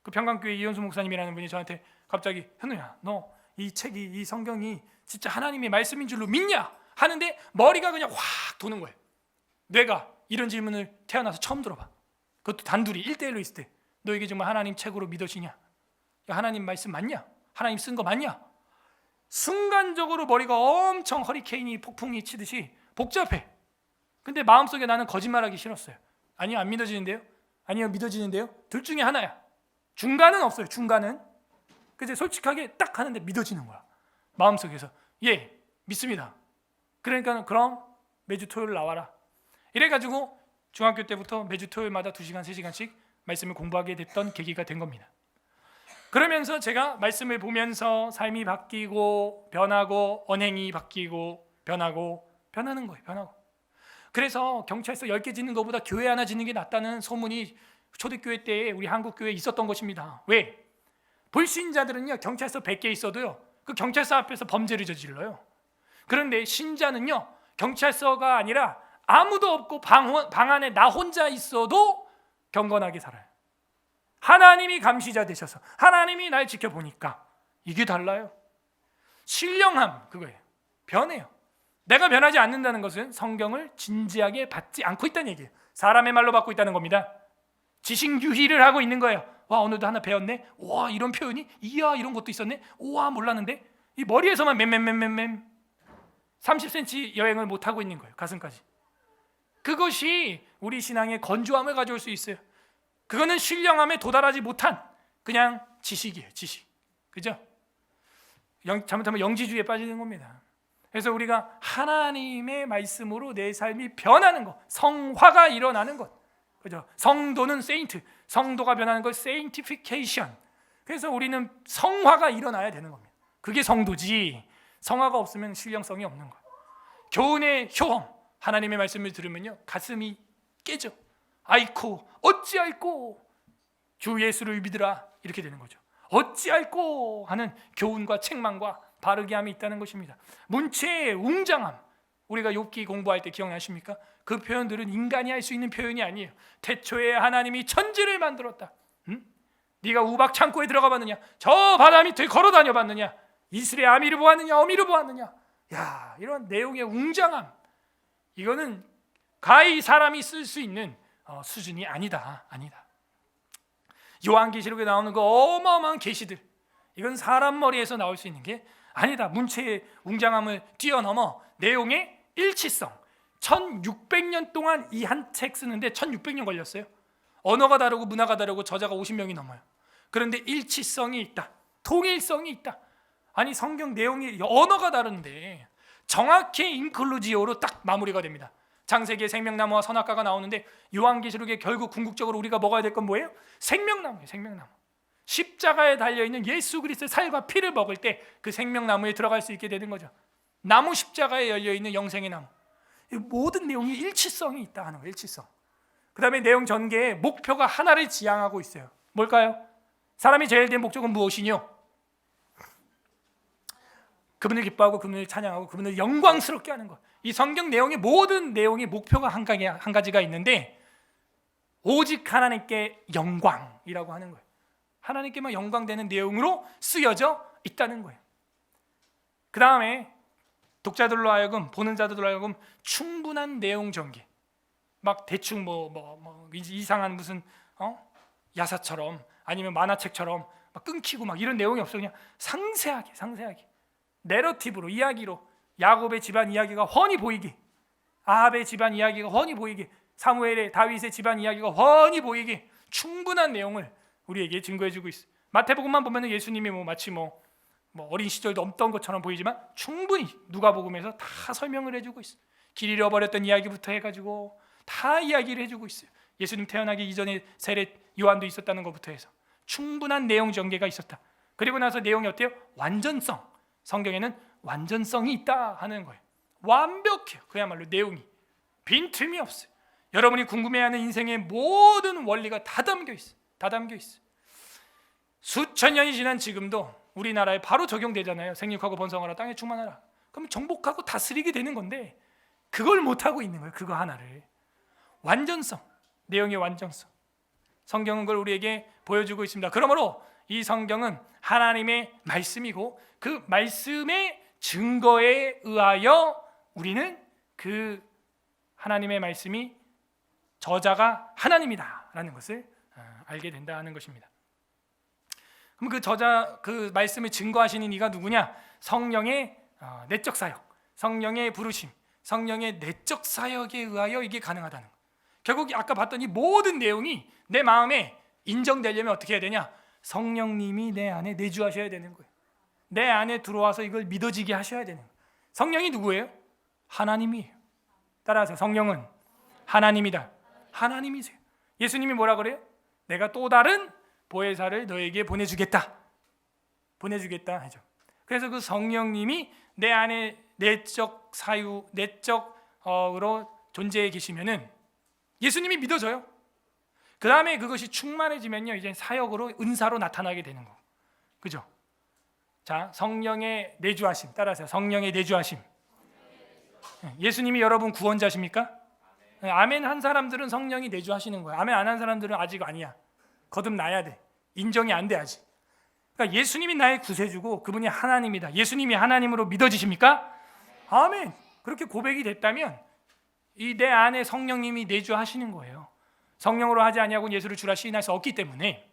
Speaker 1: 그 평강교회 이현수 목사님이라는 분이 저한테 갑자기 현우야, 너 이 책이, 이 성경이 진짜 하나님의 말씀인 줄로 믿냐? 하는데 머리가 그냥 확 도는 거예요. 뇌가 이런 질문을 태어나서 처음 들어봐. 그것도 단둘이 1대1로 있을 때, 너 이게 정말 하나님 책으로 믿어지냐? 하나님 말씀 맞냐? 하나님 쓴 거 맞냐? 순간적으로 머리가 엄청 허리케인이 폭풍이 치듯이 복잡해. 근데 마음속에 나는 거짓말하기 싫었어요. 아니요, 안 믿어지는데요? 아니요, 믿어지는데요? 둘 중에 하나야. 중간은 없어요. 중간은. 그래서 솔직하게 딱 하는데 믿어지는 거야. 마음속에서. 예, 믿습니다. 그러니까 그럼 매주 토요일 나와라. 이래가지고 중학교 때부터 매주 토요일마다 2시간, 3시간씩 말씀을 공부하게 됐던 계기가 된 겁니다. 그러면서 제가 말씀을 보면서 삶이 바뀌고 변하고 언행이 바뀌고 변하는 거예요. 변하고. 그래서 경찰서 10개 짓는 것보다 교회 하나 짓는 게 낫다는 소문이 초대교회 때에 우리 한국교회에 있었던 것입니다. 왜? 불신자들은요, 경찰서 100개 있어도요, 그 경찰서 앞에서 범죄를 저질러요. 그런데 신자는요, 경찰서가 아니라 아무도 없고 방 안에 나 혼자 있어도 경건하게 살아요. 하나님이 감시자 되셔서 하나님이 날 지켜보니까 이게 달라요. 신령함, 그거예요. 변해요. 내가 변하지 않는다는 것은 성경을 진지하게 받지 않고 있다는 얘기예요. 사람의 말로 받고 있다는 겁니다. 지식 유희를 하고 있는 거예요. 와, 오늘도 하나 배웠네. 와, 이런 표현이, 이야, 이런 것도 있었네. 우와, 몰랐는데. 이 머리에서만 맴 30cm 여행을 못 하고 있는 거예요. 가슴까지. 그것이 우리 신앙의 건조함을 가져올 수 있어요. 그거는 신령함에 도달하지 못한 그냥 지식이에요. 지식. 그죠? 잘못하면 영지주의에 빠지는 겁니다. 그래서 우리가 하나님의 말씀으로 내 삶이 변하는 것, 성화가 일어나는 것, 그죠? 성도는 세인트, 성도가 변하는 것, 세인티피케이션. 그래서 우리는 성화가 일어나야 되는 겁니다. 그게 성도지. 성화가 없으면 신령성이 없는 거예요. 교훈의 효험, 하나님의 말씀을 들으면요, 가슴이 깨져. 아이코, 어찌할꼬, 주 예수를 믿으라, 이렇게 되는 거죠. 어찌할꼬 하는 교훈과 책망과 바르게 함이 있다는 것입니다. 문체의 웅장함, 우리가 욥기 공부할 때 기억나십니까? 그 표현들은 인간이 할 수 있는 표현이 아니에요. 태초에 하나님이 천지를 만들었다. 네가 우박 창고에 들어가 봤느냐? 저 바다 밑에 걸어 다녀 봤느냐? 이슬의 아미를 보았느냐? 어미를 보았느냐? 야, 이런 내용의 웅장함, 이거는 가히 사람이 쓸 수 있는 수준이 아니다. 요한계시록에 나오는 그 어마어마한 계시들, 이건 사람 머리에서 나올 수 있는 게 아니다. 문체의 웅장함을 뛰어넘어 내용의 일치성. 1600년 동안 이 한 책 쓰는데 1600년 걸렸어요. 언어가 다르고 문화가 다르고 저자가 50명이 넘어요. 그런데 일치성이 있다. 통일성이 있다. 아니, 성경 내용이 언어가 다른데 정확히 인클루지오로 딱 마무리가 됩니다. 창세기에 생명나무와 선악과가 나오는데 요한계시록에 결국 궁극적으로 우리가 먹어야 될 건 뭐예요? 생명나무예요. 생명나무. 십자가에 달려있는 예수 그리스도의 살과 피를 먹을 때 그 생명나무에 들어갈 수 있게 되는 거죠. 나무 십자가에 열려있는 영생의 나무. 모든 내용이 일치성이 있다 하는 거예요. 일치성. 그 다음에 내용 전개에 목표가 하나를 지향하고 있어요. 뭘까요? 사람이 제일 된 목적은 무엇이뇨? 그분을 기뻐하고 그분을 찬양하고 그분을 영광스럽게 하는 것. 이 성경 내용의 모든 내용이 목표가 한 가지가 있는데 오직 하나님께 영광이라고 하는 거예요. 하나님께만 영광되는 내용으로 쓰여져 있다는 거예요. 그 다음에 독자들로 하여금, 보는 자들로 하여금 충분한 내용 전개. 막 대충 뭐 이상한 무슨 야사처럼 아니면 만화책처럼 막 끊기고 막 이런 내용이 없어. 그냥 상세하게 내러티브로, 이야기로 야곱의 집안 이야기가 훤히 보이게, 아합의 집안 이야기가 훤히 보이게, 사무엘의, 다윗의 집안 이야기가 훤히 보이게 충분한 내용을 우리에게 증거해주고 있어요. 마태복음만 보면 예수님이 마치 어린 시절도 없던 것처럼 보이지만 충분히 누가복음에서 다 설명을 해주고 있어요. 길 잃어버렸던 이야기부터 해가지고 다 이야기를 해주고 있어요. 예수님 태어나기 이전에 세례 요한도 있었다는 것부터 해서 충분한 내용 전개가 있었다. 그리고 나서 내용이 어때요? 완전성. 성경에는 완전성이 있다 하는 거예요. 완벽해요. 그야말로 내용이 빈틈이 없어요. 여러분이 궁금해하는 인생의 모든 원리가 다 담겨 있어요. 다 담겨 있어요. 수천 년이 지난 지금도 우리나라에 바로 적용되잖아요. 생육하고 번성하라, 땅에 충만하라. 그럼 정복하고 다스리게 되는 건데 그걸 못하고 있는 거예요. 그거 하나를. 완전성, 내용의 완전성. 성경은 그걸 우리에게 보여주고 있습니다. 그러므로 이 성경은 하나님의 말씀이고 그 말씀의 증거에 의하여 우리는 그 하나님의 말씀이 저자가 하나님이다라는 것을 알게 된다는 것입니다. 그럼 그 저자, 그 말씀을 증거하시는 이가 누구냐? 성령의 내적 사역, 성령의 부르심, 성령의 내적 사역에 의하여 이게 가능하다는 거. 결국 아까 봤던 이 모든 내용이 내 마음에 인정되려면 어떻게 해야 되냐? 성령님이 내 안에 내주하셔야 되는 거예요. 내 안에 들어와서 이걸 믿어지게 하셔야 되는 거예요. 성령이 누구예요? 하나님이에요. 따라하세요. 성령은 하나님이다. 하나님이세요. 예수님이 뭐라 그래요? 내가 또 다른 보혜사를 너에게 보내주겠다. 보내주겠다 하죠. 그래서 그 성령님이 내 안에 내적 사유, 내적으로 존재해 계시면은 예수님이 믿어져요. 그 다음에 그것이 충만해지면요, 이제 사역으로 은사로 나타나게 되는 거, 그죠? 자, 성령의 내주하심, 따라하세요. 성령의 내주하심. 예수님이 여러분 구원자십니까? 아멘 한 사람들은 성령이 내주하시는 거야. 아멘 안 한 사람들은 아직 아니야. 거듭나야 돼. 인정이 안 돼 아직. 그러니까 예수님이 나의 구세주고 그분이 하나님이다. 예수님이 하나님으로 믿어지십니까? 아멘. 그렇게 고백이 됐다면 이 내 안에 성령님이 내주하시는 거예요. 성령으로 하지 아니하고 예수를 주라 시인할 수 없기 때문에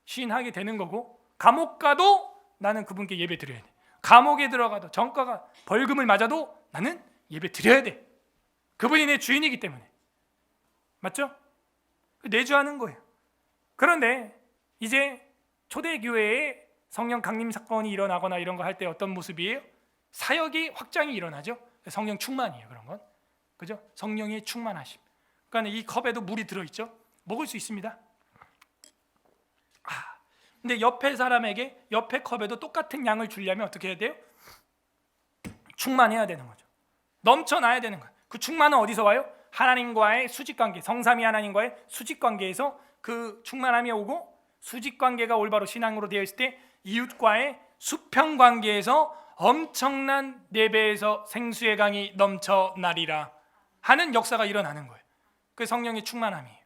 Speaker 1: 시인하게 되는 거고, 감옥 가도 나는 그분께 예배 드려야 돼. 감옥에 들어가도 정가가 벌금을 맞아도 나는 예배 드려야 돼. 그분이 내 주인이기 때문에. 맞죠? 내주하는 거예요. 그런데 이제 초대교회에 성령 강림 사건이 일어나거나 이런 거 할 때 어떤 모습이에요? 사역이 확장이 일어나죠. 성령 충만이에요. 그런 건, 그죠? 성령의 충만하심. 그러니까 이 컵에도 물이 들어있죠. 먹을 수 있습니다. 근데 옆에 사람에게 옆에 컵에도 똑같은 양을 주려면 어떻게 해야 돼요? 충만해야 되는 거죠. 넘쳐나야 되는 거예요. 그 충만은 어디서 와요? 하나님과의 수직관계, 성삼위 하나님과의 수직관계에서 그 충만함이 오고, 수직관계가 올바로 신앙으로 되어 있을 때 이웃과의 수평관계에서 엄청난 4배에서 생수의 강이 넘쳐나리라 하는 역사가 일어나는 거예요. 그게 성령의 충만함이에요.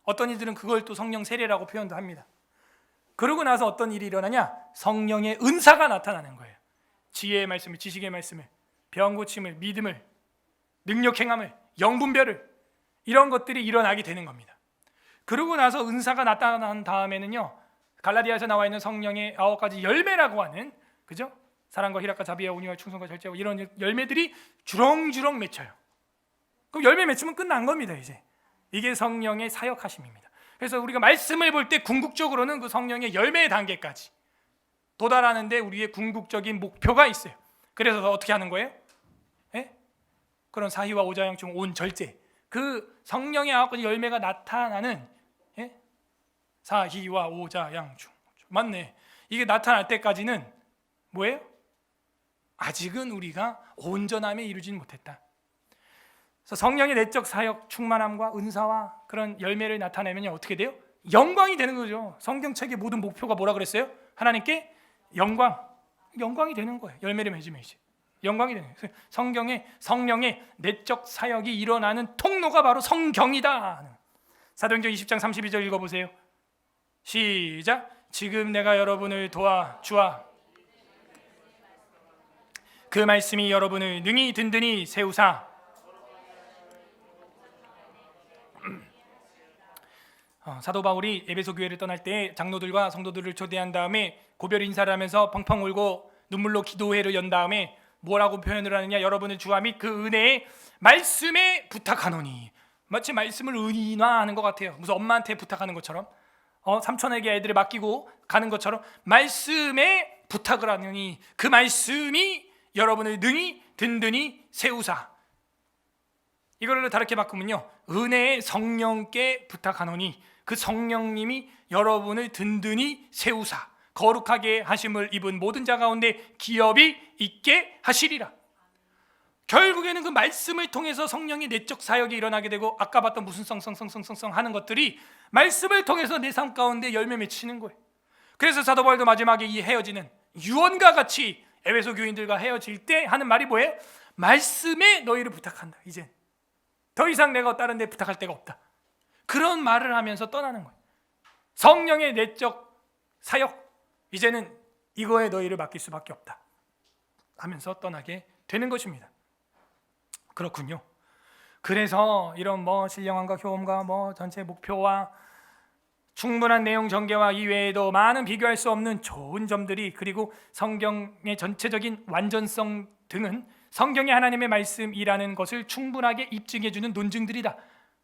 Speaker 1: 어떤 이들은 그걸 또 성령 세례라고 표현도 합니다. 그러고 나서 어떤 일이 일어나냐? 성령의 은사가 나타나는 거예요. 지혜의 말씀을, 지식의 말씀을, 병 고침을, 믿음을, 능력 행함을, 영분별을, 이런 것들이 일어나게 되는 겁니다. 그러고 나서 은사가 나타난 다음에는요, 갈라디아에서 나와 있는 성령의 9가지 열매라고 하는, 그죠? 사랑과 희락과 자비와 온유와 충성과 절제와 이런 열매들이 주렁주렁 맺혀요. 그럼 열매 맺히면 끝난 겁니다. 이제 이게 성령의 사역하심입니다. 그래서 우리가 말씀을 볼 때 궁극적으로는 그 성령의 열매의 단계까지 도달하는데 우리의 궁극적인 목표가 있어요. 그래서 어떻게 하는 거예요? 그런 사희와 오자양충 온 절제, 그 성령의 9가지 열매가 나타나는 사희와 오자양충, 맞네. 이게 나타날 때까지는 뭐예요? 아직은 우리가 온전함에 이르지는 못했다. 그래서 성령의 내적 사역 충만함과 은사와 그런 열매를 나타내면 어떻게 돼요? 영광이 되는 거죠. 성경책의 모든 목표가 뭐라 그랬어요? 하나님께 영광이 되는 거예요. 열매를 맺으면 이제 영광이 되는 거예요. 성령의 내적 사역이 일어나는 통로가 바로 성경이다. 사도행전 20장 32절 읽어보세요. 시작. 지금 내가 여러분을 도와주아 그 말씀이 여러분을 능히 든든히 세우사. 사도 바울이 에베소 교회를 떠날 때 장로들과 성도들을 초대한 다음에 고별 인사를 하면서 펑펑 울고 눈물로 기도회를 연 다음에 뭐라고 표현을 하느냐? 여러분을 주와 및 그 은혜의 말씀에 부탁하노니. 마치 말씀을 은인화하는 것 같아요. 무슨 엄마한테 부탁하는 것처럼, 삼촌에게 애들을 맡기고 가는 것처럼 말씀에 부탁을 하느니 그 말씀이 여러분을 능히 든든히 세우사. 이걸로 다르게 바꾸면요, 은혜의 성령께 부탁하노니 그 성령님이 여러분을 든든히 세우사 거룩하게 하심을 입은 모든 자 가운데 기업이 있게 하시리라. 결국에는 그 말씀을 통해서 성령의 내적 사역이 일어나게 되고, 아까 봤던 무슨 성성 하는 것들이 말씀을 통해서 내 삶 가운데 열매 맺히는 거예요. 그래서 사도 바울도 마지막에 이 헤어지는 유언과 같이 에베소 교인들과 헤어질 때 하는 말이 뭐예요? 말씀에 너희를 부탁한다. 이제 더 이상 내가 다른 데 부탁할 데가 없다. 그런 말을 하면서 떠나는 거예요. 성령의 내적 사역, 이제는 이거에 너희를 맡길 수밖에 없다 하면서 떠나게 되는 것입니다. 그렇군요. 그래서 이런 신령함과 효험과 전체 목표와 충분한 내용 전개와 이외에도 많은 비교할 수 없는 좋은 점들이, 그리고 성경의 전체적인 완전성 등은 성경이 하나님의 말씀이라는 것을 충분하게 입증해주는 논증들이다.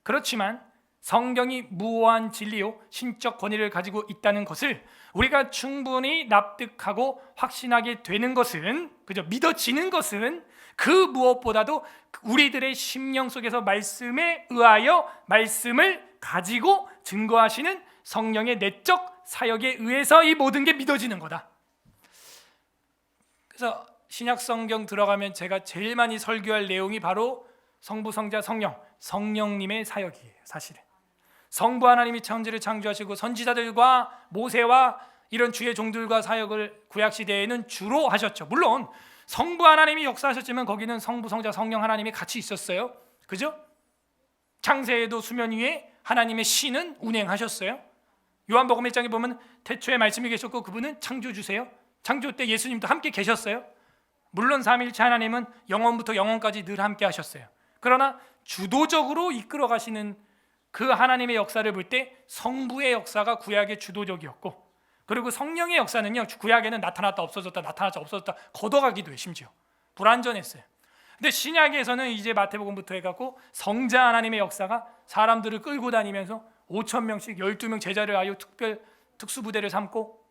Speaker 1: 그렇지만 성경이 무오한 진리요 신적 권위를 가지고 있다는 것을 우리가 충분히 납득하고 확신하게 되는 것은, 그죠? 믿어지는 것은 그 무엇보다도 우리들의 심령 속에서 말씀에 의하여 말씀을 가지고 증거하시는 성령의 내적 사역에 의해서 이 모든 게 믿어지는 거다. 그래서 신약 성경 들어가면 제가 제일 많이 설교할 내용이 바로 성부, 성자, 성령님의 사역이에요. 사실은 성부 하나님이 천지를 창조하시고 선지자들과 모세와 이런 주의 종들과 사역을 구약 시대에는 주로 하셨죠. 물론 성부 하나님이 역사하셨지만 거기는 성부, 성자, 성령 하나님이 같이 있었어요. 그죠? 창세에도 수면 위에 하나님의 신은 운행하셨어요. 요한복음 1장에 보면 태초에 말씀이 계셨고 그분은 창조주세요. 창조 때 예수님도 함께 계셨어요. 물론 삼위일체 하나님은 영원부터 영원까지 늘 함께 하셨어요. 그러나 주도적으로 이끌어 가시는 그 하나님의 역사를 볼 때 성부의 역사가 구약의 주도적이었고, 그리고 성령의 역사는요, 구약에는 나타났다 없어졌다 나타났다 없어졌다 걷어가기도 해요. 심지어 불완전했어요. 근데 신약에서는 이제 마태복음부터 해갖고 성자 하나님의 역사가 사람들을 끌고 다니면서 5,000명씩 12명 제자를 아유 특수부대를 삼고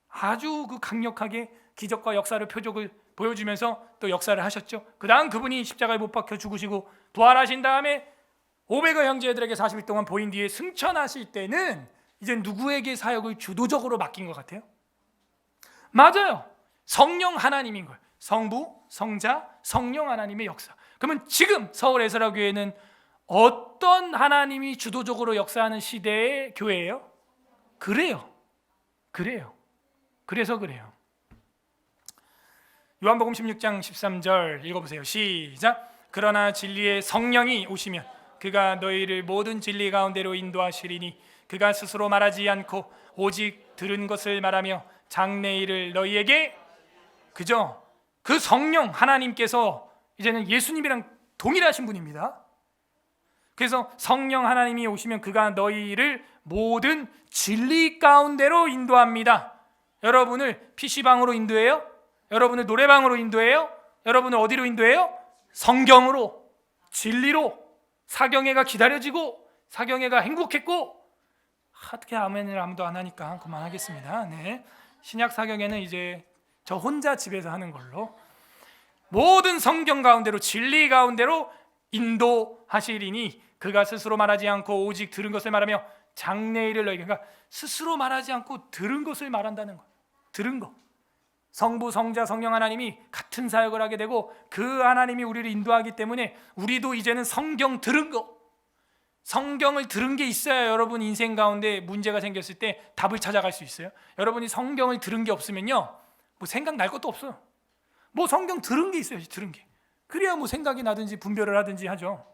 Speaker 1: 아주 그 강력하게 기적과 역사를 표적을 보여주면서 또 역사를 하셨죠. 그 다음 그분이 십자가에 못 박혀 죽으시고 부활하신 다음에 500여 형제들에게 40일 동안 보인 뒤에 승천하실 때는 이제 누구에게 사역을 주도적으로 맡긴 것 같아요? 맞아요. 성령 하나님인 거예요. 성부, 성자, 성령 하나님의 역사. 그러면 지금 서울 에스라교회는 어떤 하나님이 주도적으로 역사하는 시대의 교회예요? 그래요. 그래서 그래요. 요한복음 16장 13절 읽어보세요. 시작. 그러나 진리의 성령이 오시면 그가 너희를 모든 진리 가운데로 인도하시리니 그가 스스로 말하지 않고 오직 들은 것을 말하며 장래일을 너희에게, 그죠? 그 성령 하나님께서 이제는 예수님이랑 동일하신 분입니다. 그래서 성령 하나님이 오시면 그가 너희를 모든 진리 가운데로 인도합니다. 여러분을 PC방으로 인도해요? 여러분을 노래방으로 인도해요? 여러분을 어디로 인도해요? 성경으로, 진리로. 사경회가 기다려지고 사경회가 행복했고, 어떻게 아멘을 아무도 안 하니까 그만하겠습니다. 네. 신약 사경회는 이제 저 혼자 집에서 하는 걸로 모든 성경 가운데로 진리 가운데로 인도하시리니 그가 스스로 말하지 않고 오직 들은 것을 말하며 장래일을 너희에게, 그러니까 스스로 말하지 않고 들은 것을 말한다는 거예요. 들은 거. 성부, 성자, 성령 하나님이 같은 사역을 하게 되고 그 하나님이 우리를 인도하기 때문에 우리도 이제는 성경 들은 거, 성경을 들은 게 있어야 여러분 인생 가운데 문제가 생겼을 때 답을 찾아갈 수 있어요. 여러분이 성경을 들은 게 없으면요, 뭐 생각날 것도 없어요. 뭐 성경 들은 게 있어야지, 들은 게. 그래야 뭐 생각이 나든지 분별을 하든지 하죠.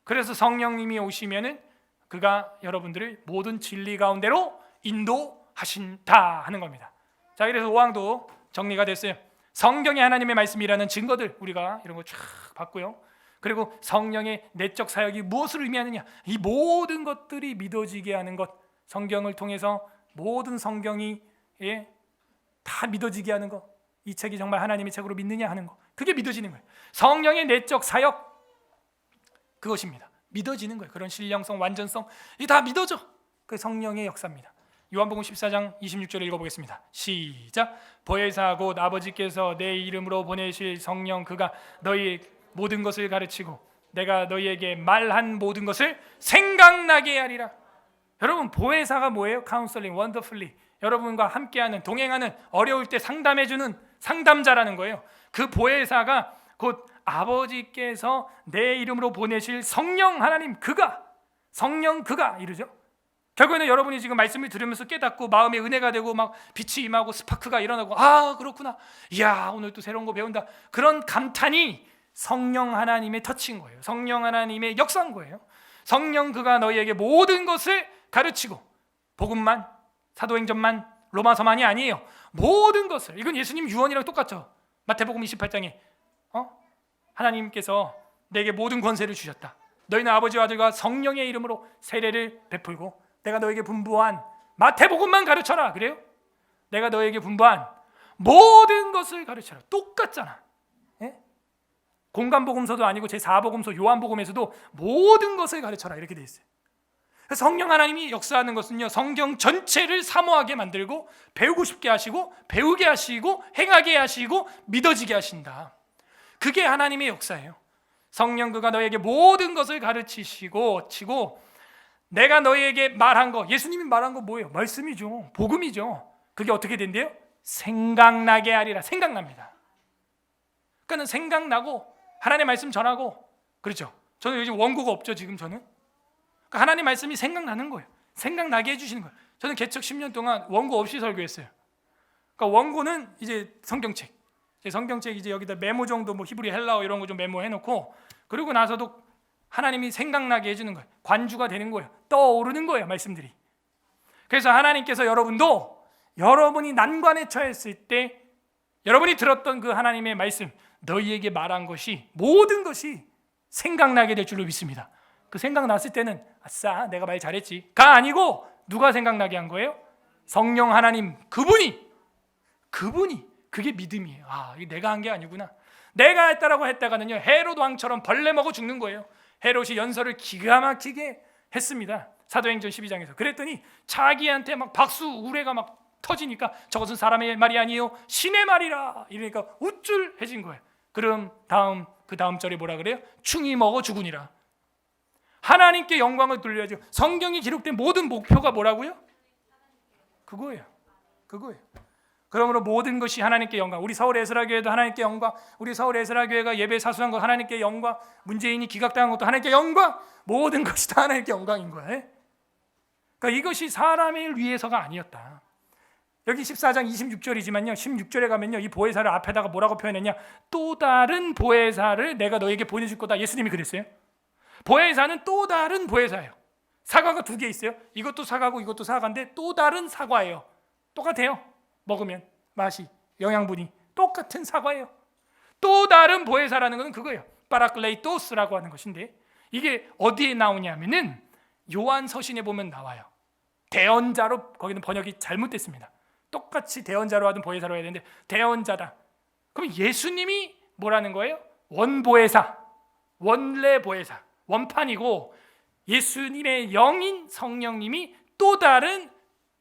Speaker 1: 그래서 성령님이 오시면은 그가 여러분들을 모든 진리 가운데로 인도하신다 하는 겁니다. 자, 그래서 5항도 정리가 됐어요. 성경이 하나님의 말씀이라는 증거들, 우리가 이런 거 쫙 봤고요. 그리고 성령의 내적 사역이 무엇을 의미하느냐, 이 모든 것들이 믿어지게 하는 것, 성경을 통해서 모든 성경이 다 믿어지게 하는 것, 이 책이 정말 하나님의 책으로 믿느냐 하는 것, 그게 믿어지는 거예요. 성령의 내적 사역, 그것입니다. 믿어지는 거예요. 그런 신령성, 완전성, 이게 다 믿어져. 그 성령의 역사입니다. 요한복음 14장 26절을 읽어보겠습니다. 시작. 보혜사 곧 아버지께서 내 이름으로 보내실 성령 그가 너희 모든 것을 가르치고 내가 너희에게 말한 모든 것을 생각나게 하리라. 여러분, 보혜사가 뭐예요? 카운셀링, 원더풀리. 여러분과 함께하는, 동행하는, 어려울 때 상담해주는 상담자라는 거예요. 그 보혜사가 곧 아버지께서 내 이름으로 보내실 성령 하나님 그가, 성령 그가 이러죠. 결국에는 여러분이 지금 말씀을 들으면서 깨닫고 마음에 은혜가 되고 막 빛이 임하고 스파크가 일어나고, 아 그렇구나, 이야 오늘 또 새로운 거 배운다, 그런 감탄이 성령 하나님의 터치인 거예요. 성령 하나님의 역사인 거예요. 성령 그가 너희에게 모든 것을 가르치고, 복음만, 사도행전만, 로마서만이 아니에요. 모든 것을, 이건 예수님 유언이랑 똑같죠. 마태복음 28장에 하나님께서 내게 모든 권세를 주셨다. 너희는 아버지와 아들과 성령의 이름으로 세례를 베풀고 내가 너에게 분부한, 마태복음만 가르쳐라 그래요? 내가 너에게 분부한 모든 것을 가르쳐라. 똑같잖아. 예? 공간복음서도 아니고 제4복음서 요한복음에서도 모든 것을 가르쳐라 이렇게 돼 있어요. 성령 하나님이 역사하는 것은요, 성경 전체를 사모하게 만들고 배우고 싶게 하시고 배우게 하시고 행하게 하시고 믿어지게 하신다. 그게 하나님의 역사예요. 성령 그가 너에게 모든 것을 가르치시고 치고, 내가 너희에게 말한 거, 예수님이 말한 거 뭐예요? 말씀이죠. 복음이죠. 그게 어떻게 된대요? 생각나게 하리라. 생각납니다. 그러니까 생각나고 하나님의 말씀 전하고, 그렇죠. 저는 요즘 원고가 없죠. 지금 저는 그러니까 하나님 말씀이 생각나는 거예요. 생각나게 해주시는 거예요. 저는 개척 10년 동안 원고 없이 설교했어요. 그러니까 원고는 이제 성경책, 성경책 이제 여기다 메모 정도, 뭐 히브리, 헬라어 이런 거 좀 메모해놓고, 그리고 나서도 하나님이 생각나게 해주는 거예요. 관주가 되는 거예요. 떠오르는 거예요, 말씀들이. 그래서 하나님께서 여러분도 여러분이 난관에 처했을 때 여러분이 들었던 그 하나님의 말씀, 너희에게 말한 것이, 모든 것이 생각나게 될 줄로 믿습니다. 그 생각났을 때는 아싸 내가 말 잘했지가 아니고, 누가 생각나게 한 거예요? 성령 하나님 그분이 그게 믿음이에요. 아, 이게 내가 한 게 아니구나. 내가 했다라고 했다가는요, 헤롯 왕처럼 벌레 먹어 죽는 거예요. 헤롯이 연설을 기가 막히게 했습니다. 사도행전 12장에서. 그랬더니 자기한테 막 박수 우레가 막 터지니까 저것은 사람의 말이 아니요 신의 말이라 이러니까 우쭐해진 거예요. 그럼 그 다음 절에 뭐라 그래요? 충이 먹어 죽으니라. 하나님께 영광을 돌려야죠. 성경이 기록된 모든 목표가 뭐라고요? 그거예요. 그러므로 모든 것이 하나님께 영광. 우리 서울 에스라교회도 하나님께 영광. 우리 서울 에스라교회가 예배 사수한 것 하나님께 영광. 문재인이 기각당한 것도 하나님께 영광. 모든 것이 다 하나님께 영광인 거예요. 그러니까 이것이 사람을 위해서가 아니었다. 여기 14장 26절이지만요, 16절에 가면요, 이 보혜사를 앞에다가 뭐라고 표현했냐? 또 다른 보혜사를 내가 너에게 보내줄 거다. 예수님이 그랬어요. 보혜사는 또 다른 보혜사예요. 사과가 2개 있어요. 이것도 사과고 이것도 사과인데 또 다른 사과예요. 똑같아요. 먹으면 맛이, 영양분이 똑같은 사과예요. 또 다른 보혜사라는 것은 그거예요. 파라클레이토스라고 하는 것인데, 이게 어디에 나오냐면은 요한 서신에 보면 나와요. 대언자로, 거기는 번역이 잘못됐습니다. 똑같이 대언자로 하든 보혜사로 해야 되는데 대언자다. 그럼 예수님이 뭐라는 거예요? 원보혜사, 원래 보혜사, 원판이고, 예수님의 영인 성령님이 또 다른,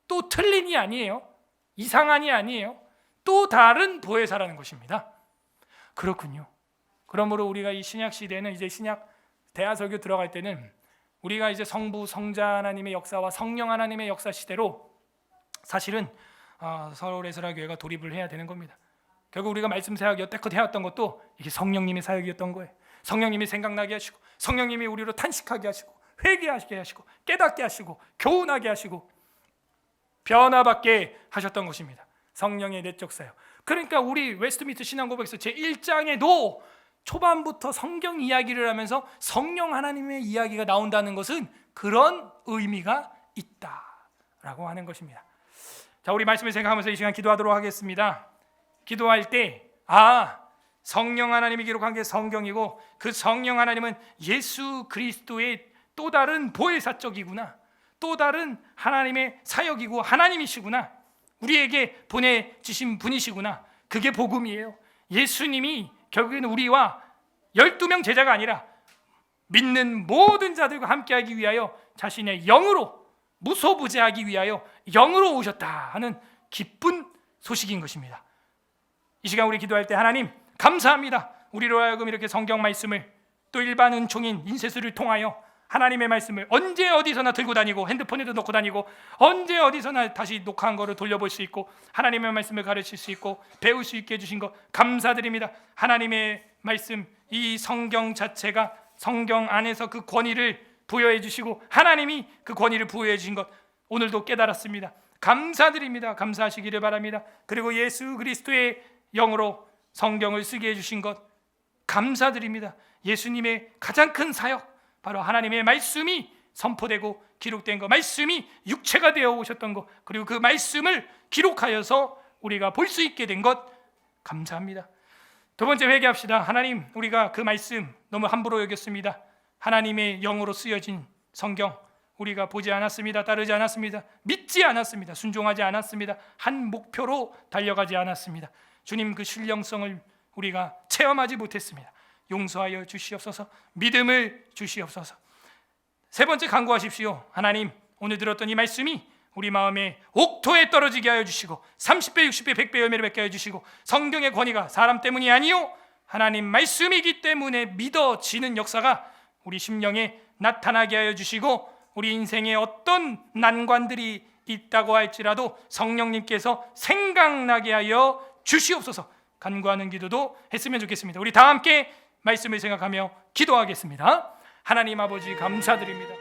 Speaker 1: 또 틀린이 아니에요. 이상한이 아니에요. 또 다른 보혜사라는 것입니다. 그렇군요. 그러므로 우리가 이 신약 시대는, 이제 신약 대하설교 들어갈 때는 우리가 이제 성부, 성자 하나님의 역사와 성령 하나님의 역사 시대로 사실은 서울 에스라교회가 돌입을 해야 되는 겁니다. 결국 우리가 말씀 사역 여태껏 해왔던 것도 이게 성령님의 사역이었던 거예요. 성령님이 생각나게 하시고, 성령님이 우리로 탄식하게 하시고, 회개하게 하시고, 깨닫게 하시고, 교훈하게 하시고, 변화받게 하셨던 것입니다. 성령의 내적 사역. 그러니까 우리 웨스트민스터 신앙고백서 제1장에도 초반부터 성경 이야기를 하면서 성령 하나님의 이야기가 나온다는 것은 그런 의미가 있다라고 하는 것입니다. 자, 우리 말씀을 생각하면서 이 시간 기도하도록 하겠습니다. 기도할 때 성령 하나님이 기록한 게 성경이고, 그 성령 하나님은 예수 그리스도의 또 다른 보혜사적이구나, 또 다른 하나님의 사역이고 하나님이시구나, 우리에게 보내주신 분이시구나. 그게 복음이에요. 예수님이 결국에는 우리와 12명 제자가 아니라 믿는 모든 자들과 함께하기 위하여 자신의 영으로 무소부재하기 위하여 영으로 오셨다 하는 기쁜 소식인 것입니다. 이 시간 우리 기도할 때 하나님 감사합니다. 우리로 하여금 이렇게 성경 말씀을 또 일반 은총인 인쇄술을 통하여 하나님의 말씀을 언제 어디서나 들고 다니고, 핸드폰에도 넣고 다니고, 언제 어디서나 다시 녹화한 거를 돌려볼 수 있고, 하나님의 말씀을 가르칠 수 있고 배울 수 있게 해주신 것 감사드립니다. 하나님의 말씀 이 성경 자체가 성경 안에서 그 권위를 부여해 주시고 하나님이 그 권위를 부여해 주신 것 오늘도 깨달았습니다. 감사드립니다. 감사하시기를 바랍니다. 그리고 예수 그리스도의 영으로 성경을 쓰게 해주신 것 감사드립니다. 예수님의 가장 큰 사역, 바로 하나님의 말씀이 선포되고 기록된 것, 말씀이 육체가 되어 오셨던 것, 그리고 그 말씀을 기록하여서 우리가 볼 수 있게 된 것 감사합니다. 두 번째 회개합시다. 하나님, 우리가 그 말씀 너무 함부로 여겼습니다. 하나님의 영으로 쓰여진 성경 우리가 보지 않았습니다. 따르지 않았습니다. 믿지 않았습니다. 순종하지 않았습니다. 한 목표로 달려가지 않았습니다. 주님, 그 신령성을 우리가 체험하지 못했습니다. 용서하여 주시옵소서. 믿음을 주시옵소서. 세 번째 간구하십시오. 하나님, 오늘 들었던 이 말씀이 우리 마음에 옥토에 떨어지게 하여 주시고 30배, 60배, 100배 열매를 맺게 하여 주시고 성경의 권위가 사람 때문이 아니요 하나님 말씀이기 때문에 믿어지는 역사가 우리 심령에 나타나게 하여 주시고, 우리 인생에 어떤 난관들이 있다고 할지라도 성령님께서 생각나게 하여 주시옵소서. 간구하는 기도도 했으면 좋겠습니다. 우리 다 함께 말씀을 생각하며 기도하겠습니다. 하나님 아버지, 감사드립니다.